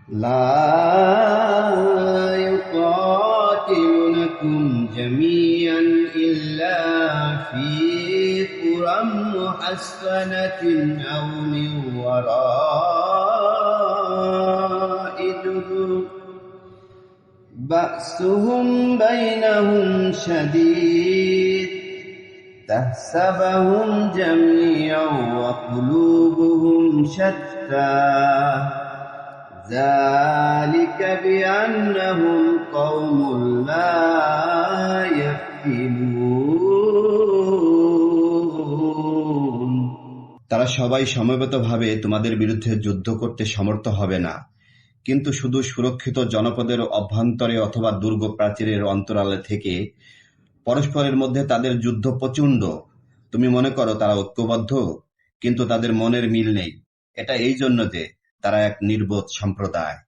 لا يقاتلونكم جميعا إلا في قرى محصنة أو من وراء جدر بأسهم بينهم شديد تحسبهم جميعا وقلوبهم شتى ذلك بأنهم قوم لا يفقهون। তারা সবাই সমবেতভাবে তোমাদের বিরুদ্ধে যুদ্ধ করতে সমর্থ হবে না, কিন্তু শুধু সুরক্ষিত জনপদের অভ্যন্তরে অথবা দুর্গ প্রাচীরের অন্তরালে থেকে পরস্পরের মধ্যে তাদের যুদ্ধ প্রচণ্ড। তুমি মনে করো তারা ঐক্যবদ্ধ, কিন্তু তাদের মনের মিল নেই। এটা এই জন্য যে তারা এক নির্বোধ সম্প্রদায়।